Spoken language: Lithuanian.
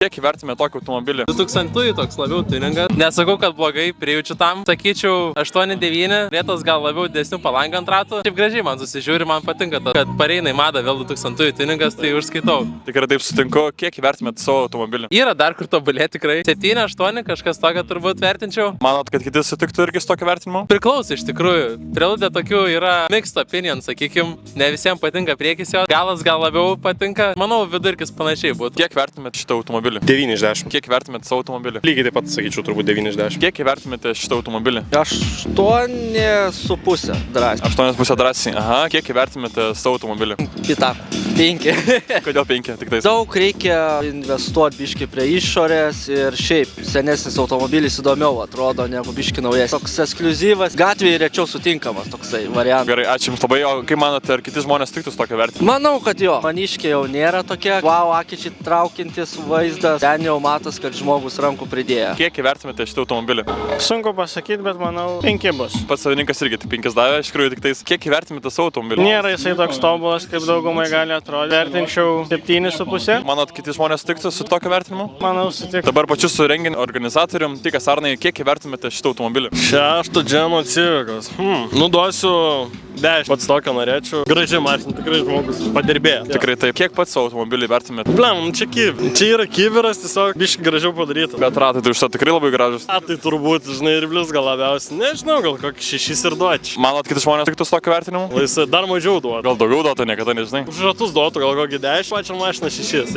Kiek įvertime tokį automobilį? 2000-ųjų toks labiau tuningas. Nesakau, kad blogai, prijaučiu tam. Sakyčiau 8-9, vietos gal labiau didesnių palangių ant ratų. Šiaip gražiai man susižiūri, man patinka tas, kad pareina į madą vėl 2000-ųjų tuningas, tai užskaitau. Tikrai taip sutinku. Kiek įvertumėt savo automobilį? Yra dar kur tobulėti tikrai. 7-8, kažkas tokio turbūt vertinčiau. Manot, kad kiti sutiktų irgi su tokio vertinimu? Priklauso iš tikrųjų. Preludė tokių yra mixed opinion, sakykim. Ne visiems patinka priekis jo. Galas gal labiau patinka. Manau, vidurkis panašiai būtų. Kiek vertumėt šitą automobilį? 9 iš 10. Kiek vertumėt savo automobilį? Lygiai taip pat sakyčiau, turbūt 9 iš 10. Kiek įvertumėte šitą automobilį? 8,5 drąsiai. 8,5 drąsiai. Aha. Kiek įvertumėte savo automobilį? Kita. 5. Kodėl 5? Tik tais. Daug reikia investuoti biški prie išorės ir šiaip senesnis automobilis įdomiau atrodo negu biški naujas. Toks ekskliuzyvas, gatvėje rečiau sutinkamas toksai variantas. Gerai, ačiū Jums labai. O kaip manote, ar kiti žmonės tiktų su tokio vertinimu? Manau, kad jo. Maniškiai jau nėra tokie, wow, akičiai traukiantis vaizdas. Ten jau matos, kad žmogus rankų pridėjo. Kiek įvertumėte šitą automobilį? Sunku pasakyti, bet manau 5 bus. Pats savininkas irgi tik 5 davė, iš tikrųjų tik tais. Kiek įvertumėte savo automobilį? Nėra jisai toks tobulas, kaip daugumai gali atrodyti. Vertinčiau 7,5. Manot, kiti žmonės sutiktų su tokio vertinimu? Manau, sutik. Dabar pačiu su renginio organizatorium, Tikas Arnai, kiek įvertumėte šitą automobilį? 6 džemo Civicas. Duosiu 10. Pats tokio norėčiau. Gražiai mašina, tikrai žmogus padirbėjo. Tikrai taip. Kiek pats savo automobilį įvertumėte? Blem, čia yra kiviras, tiesiog biškai gražiau padaryta. Bet ratai tai už to tikrai labai gražus. Tai turbūt, žinai, ir blius gal labiausiai. Nežinau, gal kokį 6 ir duočiau. Manot, kiti žmonės tiktų su tokio vertinimu? Laisvai dar mažiau duotų. Gal daugiau duotų, niekada nežinai. Už ratus duotų, gal kokį 10, pačią mašiną 6.